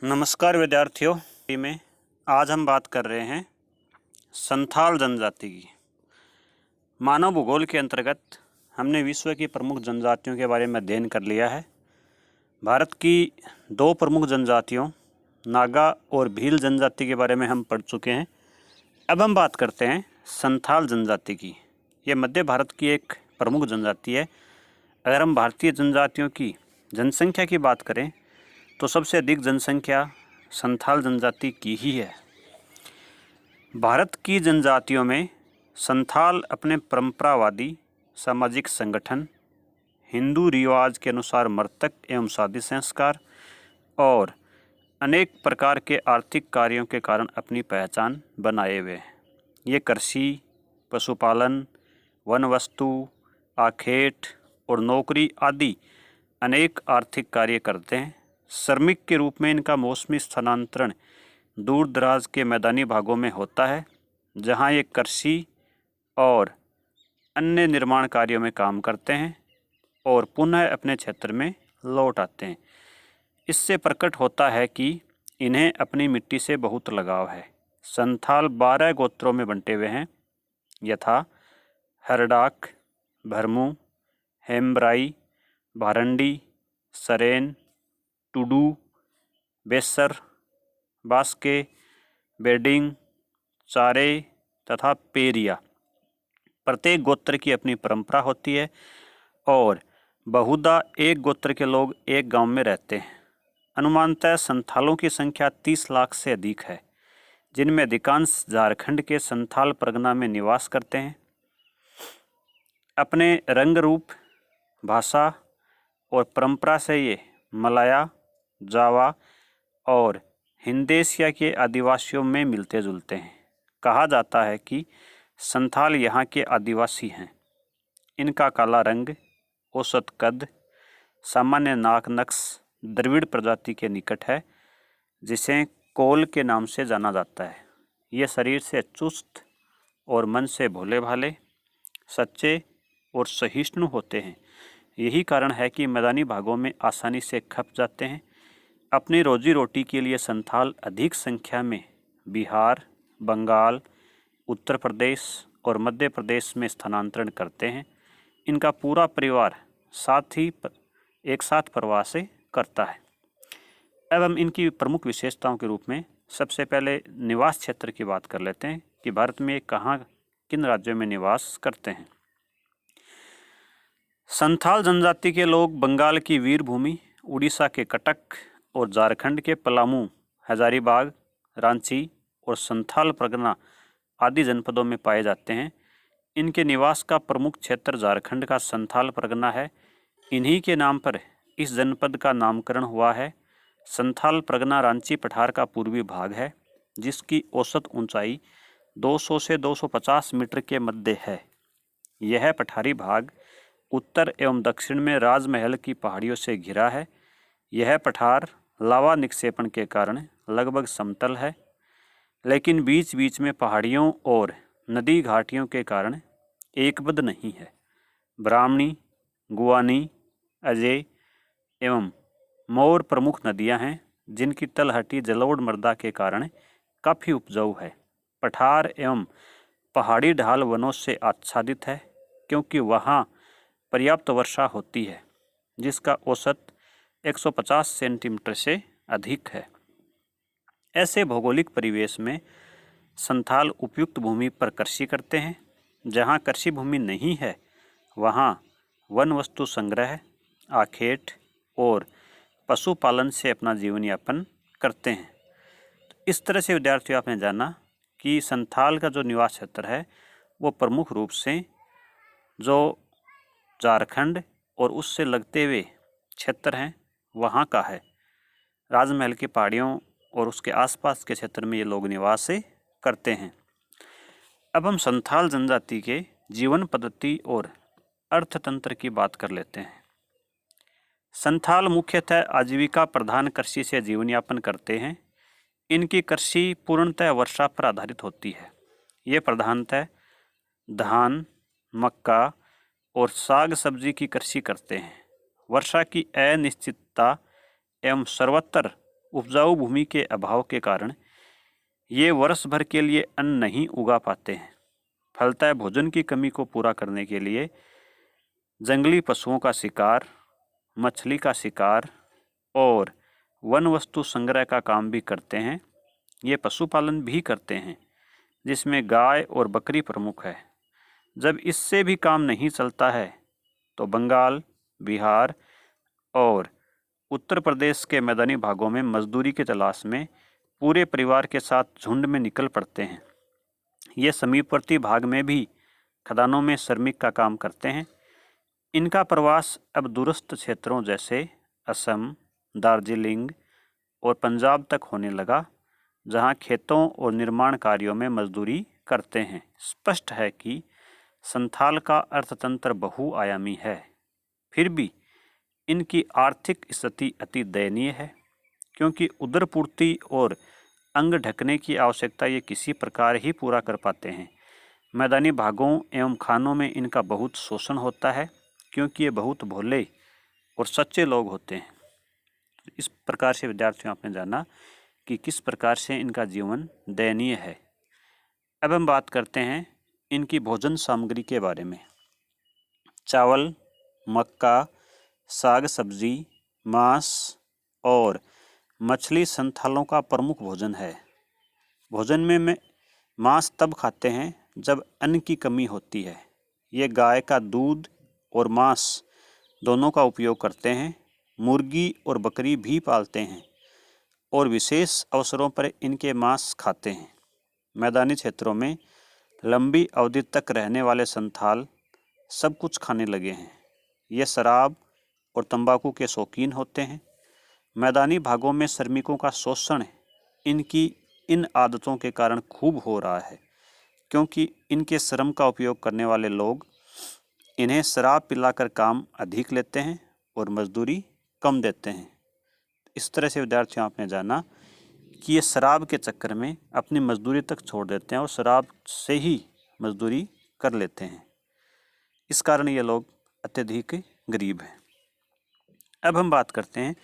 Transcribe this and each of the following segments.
नमस्कार विद्यार्थियों में आज हम बात कर रहे हैं संथाल जनजाति की। मानव भूगोल के अंतर्गत हमने विश्व की प्रमुख जनजातियों के बारे में अध्ययन कर लिया है। भारत की दो प्रमुख जनजातियों नागा और भील जनजाति के बारे में हम पढ़ चुके हैं। अब हम बात करते हैं संथाल जनजाति की। ये मध्य भारत की एक प्रमुख जनजाति है। अगर हम भारतीय जनजातियों की जनसंख्या की बात करें तो सबसे अधिक जनसंख्या संथाल जनजाति की ही है। भारत की जनजातियों में संथाल अपने परंपरावादी सामाजिक संगठन, हिंदू रिवाज के अनुसार मृतक एवं शादी संस्कार और अनेक प्रकार के आर्थिक कार्यों के कारण अपनी पहचान बनाए हुए हैं। ये कृषि, पशुपालन, वन वस्तु, आखेट और नौकरी आदि अनेक आर्थिक कार्य करते हैं। श्रमिक के रूप में इनका मौसमी स्थानांतरण दूर दराज के मैदानी भागों में होता है, जहां ये कृषि और अन्य निर्माण कार्यों में काम करते हैं और पुनः अपने क्षेत्र में लौट आते हैं। इससे प्रकट होता है कि इन्हें अपनी मिट्टी से बहुत लगाव है। संथाल 12 गोत्रों में बंटे हुए हैं, यथा हरडाक, भरमू, हेम्ब्राई, भारंडी, सरेन, टुडू, बेसर, बास्के, बेडिंग, चारे तथा पेरिया। प्रत्येक गोत्र की अपनी परंपरा होती है और बहुधा एक गोत्र के लोग एक गांव में रहते हैं। अनुमानतः संथालों की संख्या 30 लाख से अधिक है, जिनमें अधिकांश झारखंड के संथाल परगना में निवास करते हैं। अपने रंग रूप, भाषा और परंपरा से ये मलाया, जावा और हिंद एशिया के आदिवासियों में मिलते जुलते हैं। कहा जाता है कि संथाल यहाँ के आदिवासी हैं। इनका काला रंग, औसत कद, सामान्य नाक नक्श द्रविड़ प्रजाति के निकट है, जिसे कोल के नाम से जाना जाता है। ये शरीर से चुस्त और मन से भोले भाले, सच्चे और सहिष्णु होते हैं। यही कारण है कि मैदानी भागों में आसानी से खप जाते हैं। अपनी रोजी रोटी के लिए संथाल अधिक संख्या में बिहार, बंगाल, उत्तर प्रदेश और मध्य प्रदेश में स्थानांतरण करते हैं। इनका पूरा परिवार एक साथ प्रवास करता है। अब हम इनकी प्रमुख विशेषताओं के रूप में सबसे पहले निवास क्षेत्र की बात कर लेते हैं कि भारत में किन राज्यों में निवास करते हैं। संथाल जनजाति के लोग बंगाल की वीरभूमि, उड़ीसा के कटक और झारखंड के पलामू, हजारीबाग, रांची और संथाल परगना आदि जनपदों में पाए जाते हैं। इनके निवास का प्रमुख क्षेत्र झारखंड का संथाल परगना है। इन्हीं के नाम पर इस जनपद का नामकरण हुआ है। संथाल परगना रांची पठार का पूर्वी भाग है, जिसकी औसत ऊंचाई 200 से 250 मीटर के मध्य है। यह पठारी भाग उत्तर एवं दक्षिण में राजमहल की पहाड़ियों से घिरा है। यह पठार लावा निक्षेपण के कारण लगभग समतल है, लेकिन बीच बीच में पहाड़ियों और नदी घाटियों के कारण एकबद्ध नहीं है। ब्राह्मणी, गुआनी, अजय एवं मौर प्रमुख नदियां हैं, जिनकी तलहटी जलोढ़ मृदा के कारण काफ़ी उपजाऊ है। पठार एवं पहाड़ी ढाल वनों से आच्छादित है, क्योंकि वहाँ पर्याप्त वर्षा होती है, जिसका औसत 150 सेंटीमीटर से अधिक है। ऐसे भौगोलिक परिवेश में संथाल उपयुक्त भूमि पर कृषि करते हैं। जहाँ कृषि भूमि नहीं है, वहाँ वन वस्तु संग्रह, आखेट और पशुपालन से अपना जीवन यापन करते हैं। तो इस तरह से विद्यार्थियों, आपने जाना कि संथाल का जो निवास क्षेत्र है वो प्रमुख रूप से जो झारखंड और उससे लगते हुए क्षेत्र हैं वहाँ का है। राजमहल की पहाड़ियों और उसके आसपास के क्षेत्र में ये लोग निवास करते हैं। अब हम संथाल जनजाति के जीवन पद्धति और अर्थतंत्र की बात कर लेते हैं। संथाल मुख्यतः आजीविका प्रधान कृषि से जीवन यापन करते हैं। इनकी कृषि पूर्णतः वर्षा पर आधारित होती है। ये प्रधानतः धान, मक्का और साग सब्जी की कृषि करते हैं। वर्षा की अनिश्चितता एवं सर्वत्र उपजाऊ भूमि के अभाव के कारण ये वर्ष भर के लिए अन्न नहीं उगा पाते हैं। फलतः भोजन की कमी को पूरा करने के लिए जंगली पशुओं का शिकार, मछली का शिकार और वन वस्तु संग्रह का काम भी करते हैं। ये पशुपालन भी करते हैं, जिसमें गाय और बकरी प्रमुख है। जब इससे भी काम नहीं चलता है तो बंगाल, बिहार और उत्तर प्रदेश के मैदानी भागों में मजदूरी की तलाश में पूरे परिवार के साथ झुंड में निकल पड़ते हैं। ये समीपवर्ती भाग में भी खदानों में श्रमिक का काम करते हैं। इनका प्रवास अब दूरस्थ क्षेत्रों जैसे असम, दार्जिलिंग और पंजाब तक होने लगा, जहां खेतों और निर्माण कार्यों में मजदूरी करते हैं। स्पष्ट है कि संथाल का अर्थतंत्र बहुआयामी है, फिर भी इनकी आर्थिक स्थिति अति दयनीय है, क्योंकि उदरपूर्ति और अंग ढकने की आवश्यकता ये किसी प्रकार ही पूरा कर पाते हैं। मैदानी भागों एवं खानों में इनका बहुत शोषण होता है, क्योंकि ये बहुत भोले और सच्चे लोग होते हैं। इस प्रकार से विद्यार्थियों आपने जाना कि किस प्रकार से इनका जीवन दयनीय है। अब हम बात करते हैं इनकी भोजन सामग्री के बारे में। चावल, मक्का, साग सब्जी, मांस और मछली संथालों का प्रमुख भोजन है। भोजन में मांस तब खाते हैं जब अन्न की कमी होती है। ये गाय का दूध और मांस दोनों का उपयोग करते हैं। मुर्गी और बकरी भी पालते हैं और विशेष अवसरों पर इनके मांस खाते हैं। मैदानी क्षेत्रों में लंबी अवधि तक रहने वाले संथाल सब कुछ खाने लगे हैं। ये शराब और तंबाकू के शौकीन होते हैं। मैदानी भागों में श्रमिकों का शोषण इनकी इन आदतों के कारण खूब हो रहा है, क्योंकि इनके श्रम का उपयोग करने वाले लोग इन्हें शराब पिलाकर काम अधिक लेते हैं और मजदूरी कम देते हैं। इस तरह से विद्यार्थियों आपने जाना कि ये शराब के चक्कर में अपनी मजदूरी तक छोड़ देते हैं और शराब से ही मजदूरी कर लेते हैं। इस कारण ये लोग अत्यधिक गरीब हैं। अब हम बात करते हैं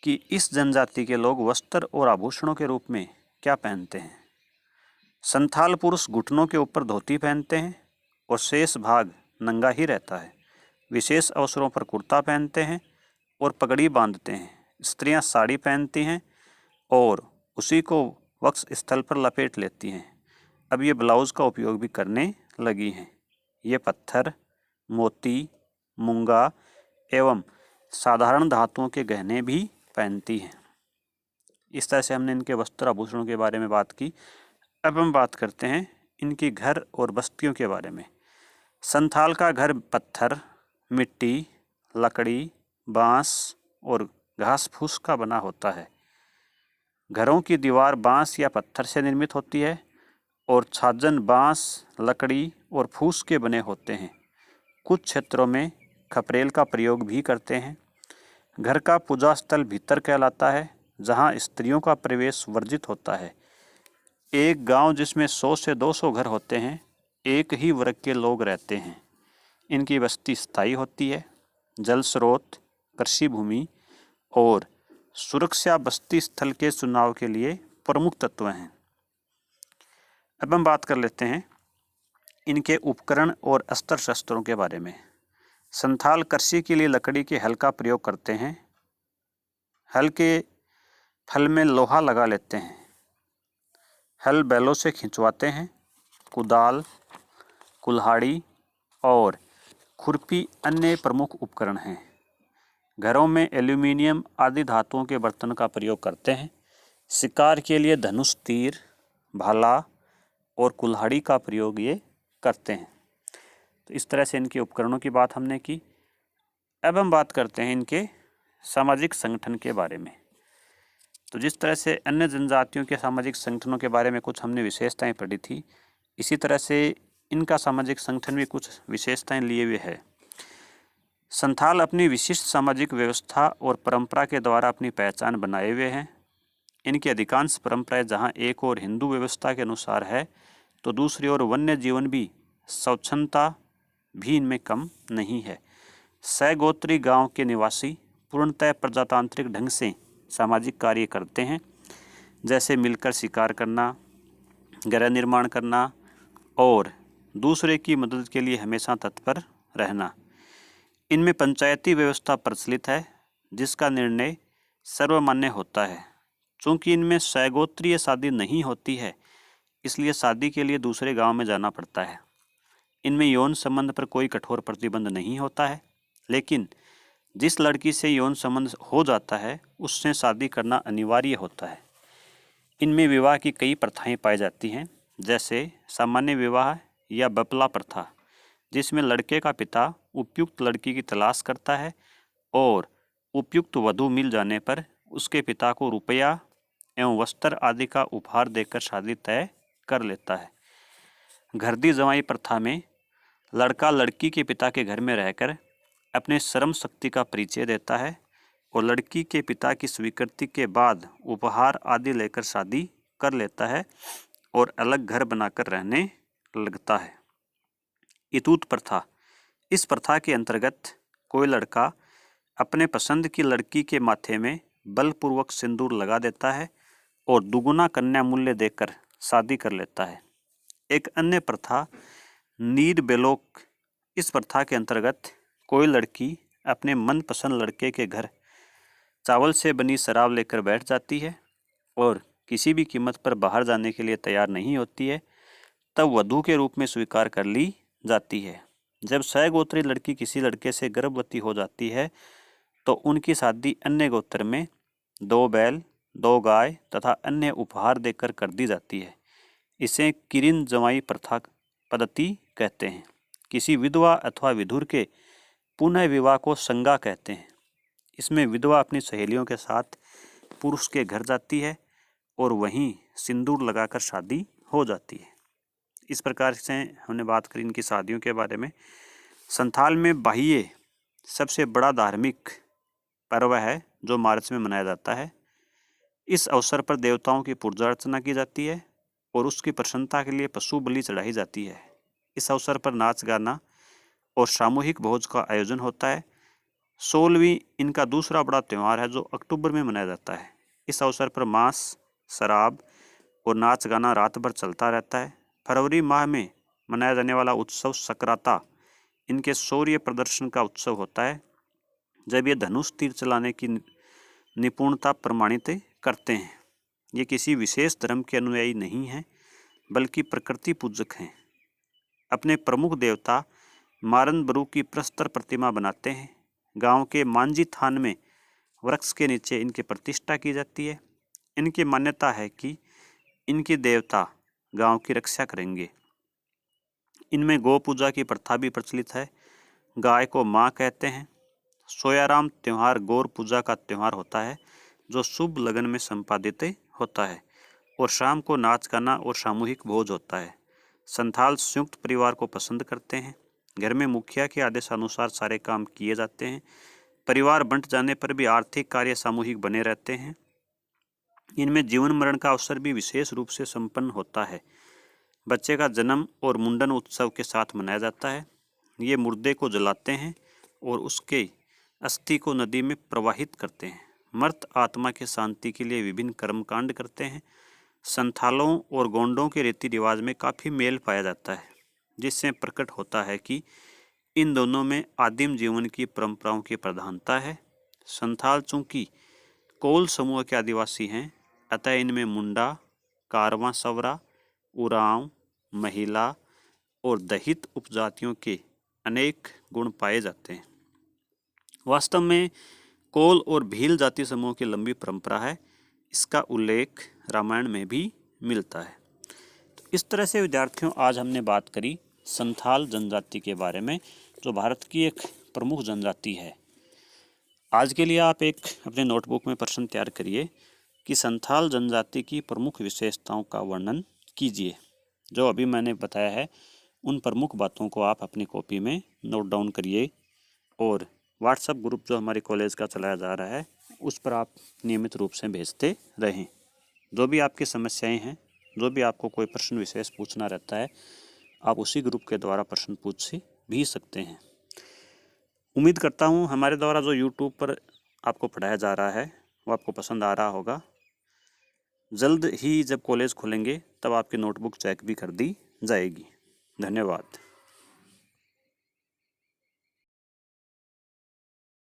कि इस जनजाति के लोग वस्त्र और आभूषणों के रूप में क्या पहनते हैं। संथाल पुरुष घुटनों के ऊपर धोती पहनते हैं और शेष भाग नंगा ही रहता है। विशेष अवसरों पर कुर्ता पहनते हैं और पगड़ी बांधते हैं। स्त्रियां साड़ी पहनती हैं और उसी को वक्ष स्थल पर लपेट लेती हैं। अब ये ब्लाउज़ का उपयोग भी करने लगी हैं। ये पत्थर, मोती, मूंगा एवं साधारण धातुओं के गहने भी पहनती हैं। इस तरह से हमने इनके वस्त्र आभूषणों के बारे में बात की। अब हम बात करते हैं इनकी घर और बस्तियों के बारे में। संथाल का घर पत्थर, मिट्टी, लकड़ी, बांस और घास फूस का बना होता है। घरों की दीवार बांस या पत्थर से निर्मित होती है और छाजन बांस, लकड़ी और फूस के बने होते हैं। कुछ क्षेत्रों में खपरेल का प्रयोग भी करते हैं। घर का पूजा स्थल भीतर कहलाता है, जहां स्त्रियों का प्रवेश वर्जित होता है। एक गांव जिसमें 100 से 200 घर होते हैं, एक ही वर्ग के लोग रहते हैं। इनकी बस्ती स्थायी होती है। जल स्रोत, कृषि भूमि और सुरक्षा बस्ती स्थल के चुनाव के लिए प्रमुख तत्व हैं। अब हम बात कर लेते हैं इनके उपकरण और अस्त्र शस्त्रों के बारे में। संथाल कृषि के लिए लकड़ी के हल का प्रयोग करते हैं। हल के फल में लोहा लगा लेते हैं। हल बैलों से खिंचवाते हैं। कुदाल, कुल्हाड़ी और खुरपी अन्य प्रमुख उपकरण हैं। घरों में एल्यूमिनियम आदि धातुओं के बर्तन का प्रयोग करते हैं। शिकार के लिए धनुष, तीर, भाला और कुल्हाड़ी का प्रयोग ये करते हैं। तो इस तरह से इनके उपकरणों की बात हमने की। अब हम बात करते हैं इनके सामाजिक संगठन के बारे में। तो जिस तरह से अन्य जनजातियों के सामाजिक संगठनों के बारे में कुछ हमने विशेषताएं पढ़ी थी, इसी तरह से इनका सामाजिक संगठन भी कुछ विशेषताएं लिए हुए है। संथाल अपनी विशिष्ट सामाजिक व्यवस्था और परंपरा के द्वारा अपनी पहचान बनाए हुए हैं। इनकी अधिकांश परंपराएं जहां एक और हिंदू व्यवस्था के अनुसार है, तो दूसरी ओर वन्य जीवन भी स्वच्छंदता भी इनमें कम नहीं है। सैगोत्री गांव के निवासी पूर्णतः प्रजातांत्रिक ढंग से सामाजिक कार्य करते हैं, जैसे मिलकर शिकार करना, गृह निर्माण करना और दूसरे की मदद के लिए हमेशा तत्पर रहना। इनमें पंचायती व्यवस्था प्रचलित है, जिसका निर्णय सर्वमान्य होता है। चूँकि इनमें सैगोत्रीय शादी नहीं होती है, इसलिए शादी के लिए दूसरे गांव में जाना पड़ता है। इनमें यौन संबंध पर कोई कठोर प्रतिबंध नहीं होता है, लेकिन जिस लड़की से यौन संबंध हो जाता है उससे शादी करना अनिवार्य होता है। इनमें विवाह की कई प्रथाएं पाई जाती हैं, जैसे सामान्य विवाह या बपला प्रथा, जिसमें लड़के का पिता उपयुक्त लड़की की तलाश करता है और उपयुक्त वधू मिल जाने पर उसके पिता को रुपया एवं वस्त्र आदि का उपहार देकर शादी तय कर लेता है। घरदी जवाई प्रथा में लड़का लड़की के पिता के घर में रहकर अपने श्रम शक्ति का परिचय देता है और लड़की के पिता की स्वीकृति के बाद उपहार आदि लेकर शादी कर लेता है और अलग घर बनाकर रहने लगता है। इतूत प्रथा, इस प्रथा के अंतर्गत कोई लड़का अपने पसंद की लड़की के माथे में बलपूर्वक सिंदूर लगा देता है और दुगुना कन्या मूल्य देकर शादी कर लेता है। एक अन्य प्रथा नीर बेलोक, इस प्रथा के अंतर्गत कोई लड़की अपने मनपसंद लड़के के घर चावल से बनी शराब लेकर बैठ जाती है और किसी भी कीमत पर बाहर जाने के लिए तैयार नहीं होती है, तब वधू के रूप में स्वीकार कर ली जाती है। जब सैगोत्री लड़की किसी लड़के से गर्भवती हो जाती है तो उनकी शादी अन्य गोत्र में 2 बैल, 2 गाय तथा अन्य उपहार देकर कर दी जाती है। इसे किरिन जमाई प्रथा पद्धति कहते हैं। किसी विधवा अथवा विधुर के पुनः विवाह को संगा कहते हैं। इसमें विधवा अपनी सहेलियों के साथ पुरुष के घर जाती है और वहीं सिंदूर लगाकर शादी हो जाती है। इस प्रकार से हमने बात करी इनकी शादियों के बारे में। संथाल में बाह्य सबसे बड़ा धार्मिक पर्व है जो मार्च में मनाया जाता है। इस अवसर पर देवताओं की पूजा अर्चना की जाती है और उसकी प्रसन्नता के लिए पशु बलि चढ़ाई जाती है। इस अवसर पर नाच गाना और सामूहिक भोज का आयोजन होता है। 16वीं इनका दूसरा बड़ा त्यौहार है जो अक्टूबर में मनाया जाता है। इस अवसर पर मांस, शराब और नाच गाना रात भर चलता रहता है। फरवरी माह में मनाया जाने वाला उत्सव सक्राता इनके शौर्य प्रदर्शन का उत्सव होता है, जब ये धनुष तीर चलाने की निपुणता प्रमाणित करते हैं। ये किसी विशेष धर्म के अनुयायी नहीं हैं, बल्कि प्रकृति पूजक हैं। अपने प्रमुख देवता मारनबरू की प्रस्तर प्रतिमा बनाते हैं। गांव के मांझी थान में वृक्ष के नीचे इनकी प्रतिष्ठा की जाती है। इनकी मान्यता है कि इनके देवता गांव की रक्षा करेंगे। इनमें गौ पूजा की प्रथा भी प्रचलित है। गाय को माँ कहते हैं। सोयाराम त्यौहार गौर पूजा का त्यौहार होता है जो शुभ लगन में संपादित होता है और शाम को नाच गाना और सामूहिक भोज होता है। संथाल संयुक्त परिवार को पसंद करते हैं। घर में मुखिया के आदेशानुसार सारे काम किए जाते हैं। परिवार बंट जाने पर भी आर्थिक कार्य सामूहिक बने रहते हैं। इनमें जीवन मरण का अवसर भी विशेष रूप से संपन्न होता है। बच्चे का जन्म और मुंडन उत्सव के साथ मनाया जाता है। ये मुर्दे को जलाते हैं और उसके अस्थि को नदी में प्रवाहित करते हैं। मर्त आत्मा की शांति के लिए विभिन्न कर्मकांड करते हैं। संथालों और गोंडों के रीति रिवाज में काफ़ी मेल पाया जाता है, जिससे प्रकट होता है कि इन दोनों में आदिम जीवन की परंपराओं की प्रधानता है। संथाल चूंकि कोल समूह के आदिवासी हैं, अतः इनमें मुंडा, कारवां सवरा, उरांव, महिला और दहित उपजातियों के अनेक गुण पाए जाते हैं। वास्तव में कोल और भील जाति समूह की लंबी परंपरा है। इसका उल्लेख रामायण में भी मिलता है। तो इस तरह से विद्यार्थियों आज हमने बात करी संथाल जनजाति के बारे में, जो भारत की एक प्रमुख जनजाति है। आज के लिए आप एक अपने नोटबुक में प्रश्न तैयार करिए कि संथाल जनजाति की प्रमुख विशेषताओं का वर्णन कीजिए। जो अभी मैंने बताया है उन प्रमुख बातों को आप अपनी कॉपी में नोट डाउन करिए और व्हाट्सएप ग्रुप जो हमारे कॉलेज का चलाया जा रहा है उस पर आप नियमित रूप से भेजते रहें। जो भी आपकी समस्याएं हैं, जो भी आपको कोई प्रश्न विशेष पूछना रहता है, आप उसी ग्रुप के द्वारा प्रश्न पूछ भी सकते हैं। उम्मीद करता हूँ हमारे द्वारा जो यूट्यूब पर आपको पढ़ाया जा रहा है वो आपको पसंद आ रहा होगा। जल्द ही जब कॉलेज खुलेंगे तब आपकी नोटबुक चेक भी कर दी जाएगी। धन्यवाद।